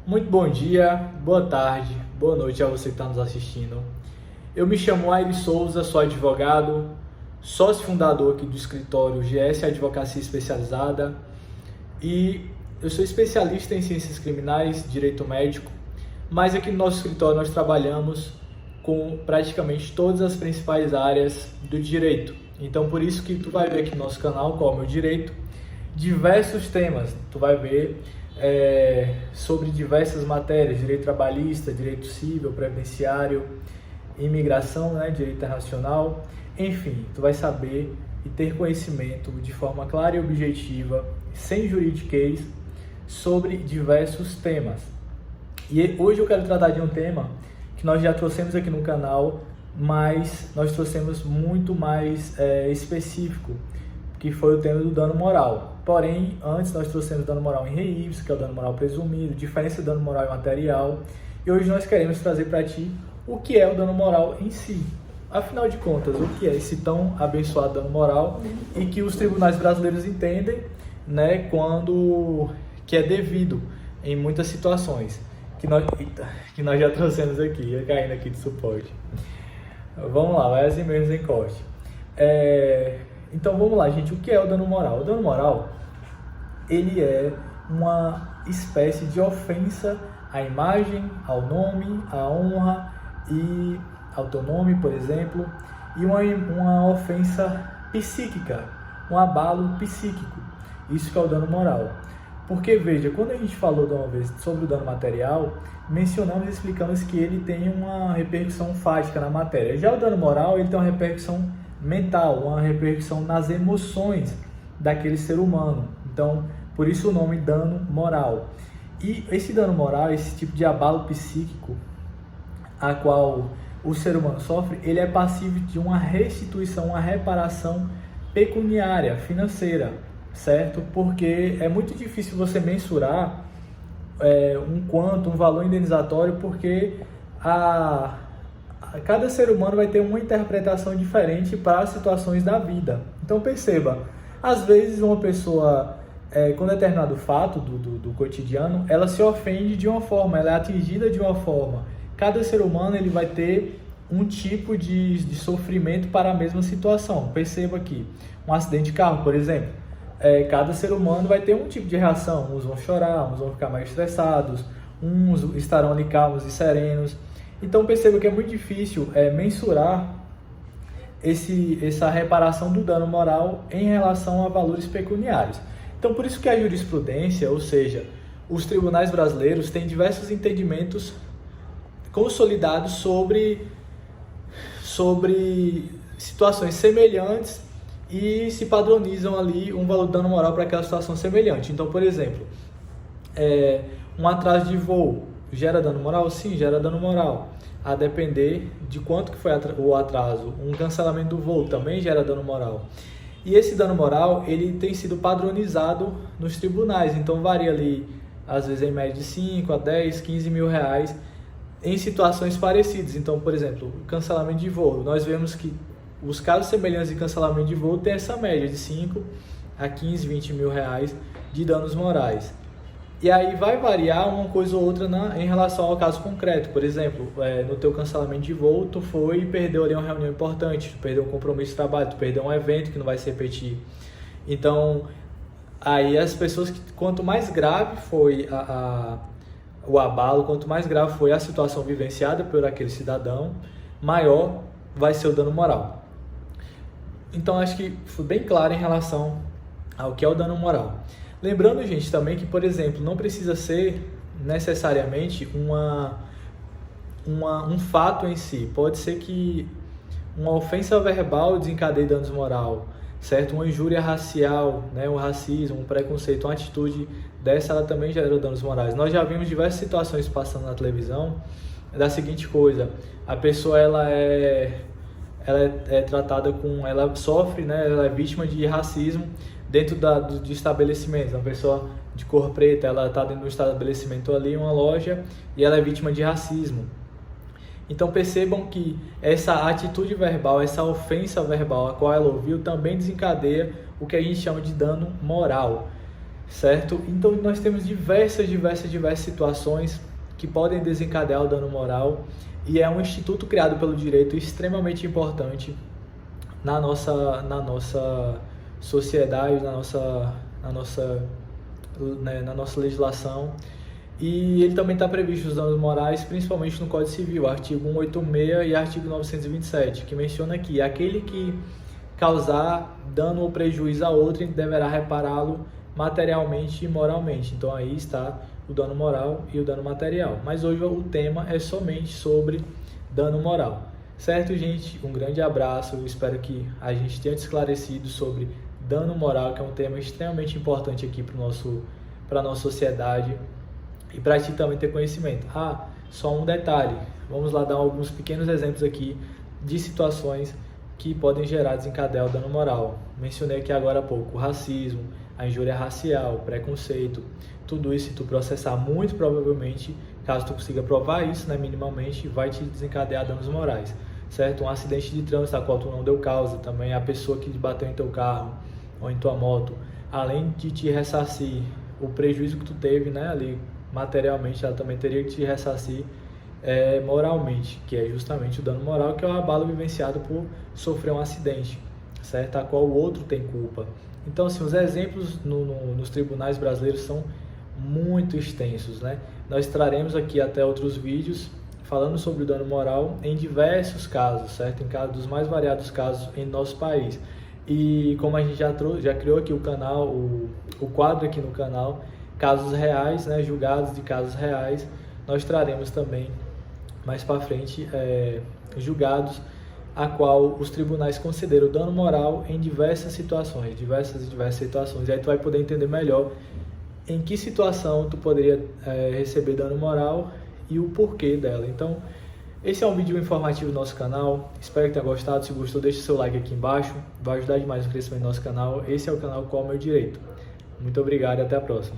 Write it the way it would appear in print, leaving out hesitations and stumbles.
Muito bom dia, boa tarde, boa noite a você que está nos assistindo. Eu me chamo Aires Souza, sou advogado, sócio fundador aqui do escritório GS Advocacia Especializada e eu sou especialista em ciências criminais, direito médico, mas aqui no nosso escritório nós trabalhamos com praticamente todas as principais áreas do direito. Então por isso que tu vai ver aqui no nosso canal, qual é o meu direito, diversos temas, tu vai ver sobre diversas matérias, direito trabalhista, direito civil, previdenciário, imigração, direito internacional, enfim, tu vai saber e ter conhecimento de forma clara e objetiva, sem juridiquês, sobre diversos temas. E hoje eu quero tratar de um tema que nós já trouxemos aqui no canal, mas nós trouxemos muito mais específico, que foi o tema do dano moral. Porém, antes nós trouxemos dano moral em re ipsa, que é o dano moral presumido, diferença do dano moral e material, e hoje nós queremos trazer para ti o que é o dano moral em si. Afinal de contas, o que é esse tão abençoado dano moral e que os tribunais brasileiros entendem, quando que é devido em muitas situações, que nós já trouxemos aqui, caindo aqui de suporte. Vamos lá, vai assim mesmo em corte. Então vamos lá, gente, o que é o dano moral? O dano moral, ele é uma espécie de ofensa à imagem, ao nome, à honra e ao teu nome, por exemplo, e uma ofensa psíquica, um abalo psíquico. Isso que é o dano moral. Porque, veja, quando a gente falou de uma vez sobre o dano material, mencionamos e explicamos que ele tem uma repercussão fática na matéria. Já o dano moral, ele tem uma repercussão mental, uma repercussão nas emoções daquele ser humano. Então, por isso o nome dano moral. E esse dano moral, esse tipo de abalo psíquico a qual o ser humano sofre, ele é passível de uma restituição, uma reparação pecuniária, financeira, certo? Porque é muito difícil você mensurar um valor indenizatório, porque cada ser humano vai ter uma interpretação diferente para as situações da vida. Então perceba, às vezes uma pessoa, com determinado fato do cotidiano, ela se ofende de uma forma, ela é atingida de uma forma. Cada ser humano ele vai ter um tipo de sofrimento para a mesma situação. Perceba aqui, um acidente de carro, por exemplo, cada ser humano vai ter um tipo de reação. Uns vão chorar, uns vão ficar mais estressados, uns estarão ali calmos e serenos. Então perceba que é muito difícil mensurar essa reparação do dano moral em relação a valores pecuniários. Então por isso que a jurisprudência, ou seja, os tribunais brasileiros têm diversos entendimentos consolidados sobre situações semelhantes e se padronizam ali um valor de dano moral para aquela situação semelhante. Então, por exemplo, um atraso de voo gera dano moral? Sim, gera dano moral. A depender de quanto que foi o atraso. Um cancelamento do voo também gera dano moral. E esse dano moral, ele tem sido padronizado nos tribunais. Então, varia ali, às vezes, em média de 5 a 10, 15 mil reais em situações parecidas. Então, por exemplo, o cancelamento de voo. Nós vemos que os casos semelhantes de cancelamento de voo têm essa média de 5 a 15, 20 mil reais de danos morais. E aí vai variar uma coisa ou outra em relação ao caso concreto. Por exemplo, no teu cancelamento de voo, tu foi e perdeu ali uma reunião importante, tu perdeu um compromisso de trabalho, tu perdeu um evento que não vai se repetir. Então, aí as pessoas, quanto mais grave foi o abalo, quanto mais grave foi a situação vivenciada por aquele cidadão, maior vai ser o dano moral. Então, acho que foi bem claro em relação ao que é o dano moral. Lembrando, gente, também que, por exemplo, não precisa ser necessariamente um fato em si. Pode ser que uma ofensa verbal desencadeie danos moral, certo? Uma injúria racial, um racismo, um preconceito, uma atitude dessa, ela também gera danos morais. Nós já vimos diversas situações passando na televisão da seguinte coisa: a pessoa ela é tratada ela sofre, ela é vítima de racismo dentro de estabelecimentos. Uma pessoa de cor preta, ela está dentro de um estabelecimento ali, uma loja, e ela é vítima de racismo. Então percebam que essa atitude verbal, essa ofensa verbal a qual ela ouviu, também desencadeia o que a gente chama de dano moral. certo? Então nós temos diversas situações que podem desencadear o dano moral, e é um instituto criado pelo direito extremamente importante na nossa sociedade, na nossa legislação. E ele também está previsto os danos morais, principalmente no Código Civil, artigo 186 e artigo 927, que menciona que aquele que causar dano ou prejuízo a outro deverá repará-lo materialmente e moralmente. Então aí está o dano moral e o dano material. Mas hoje o tema é somente sobre dano moral. Certo, gente? Um grande abraço. Eu espero que a gente tenha esclarecido sobre dano moral, que é um tema extremamente importante aqui para a nossa sociedade e para ti também ter conhecimento. Só um detalhe. Vamos lá dar alguns pequenos exemplos aqui de situações que podem desencadear o dano moral. Mencionei aqui agora há pouco o racismo, a injúria racial, o preconceito. Tudo isso, se tu processar, muito provavelmente, caso tu consiga provar isso, minimamente, vai te desencadear danos morais, certo? Um acidente de trânsito a qual tu não deu causa, também a pessoa que bateu em teu carro ou em tua moto, além de te ressarcir o prejuízo que tu teve, ali materialmente, ela também teria que te ressarcir moralmente, que é justamente o dano moral, que é o abalo vivenciado por sofrer um acidente, certo? A qual o outro tem culpa. Então, assim, os exemplos nos tribunais brasileiros são muito extensos, Nós traremos aqui até outros vídeos falando sobre o dano moral em diversos casos, certo? Em casos dos mais variados casos em nosso país. E como a gente já criou aqui o canal, o quadro aqui no canal, casos reais, julgados de casos reais, nós traremos também mais para frente julgados a qual os tribunais consideram dano moral em diversas situações, diversas situações. E aí tu vai poder entender melhor em que situação tu poderia receber dano moral e o porquê dela. Então, esse é um vídeo informativo do nosso canal. Espero que tenha gostado. Se gostou, deixe seu like aqui embaixo. Vai ajudar demais no crescimento do nosso canal. Esse é o canal Qual é o Meu Direito. Muito obrigado e até a próxima.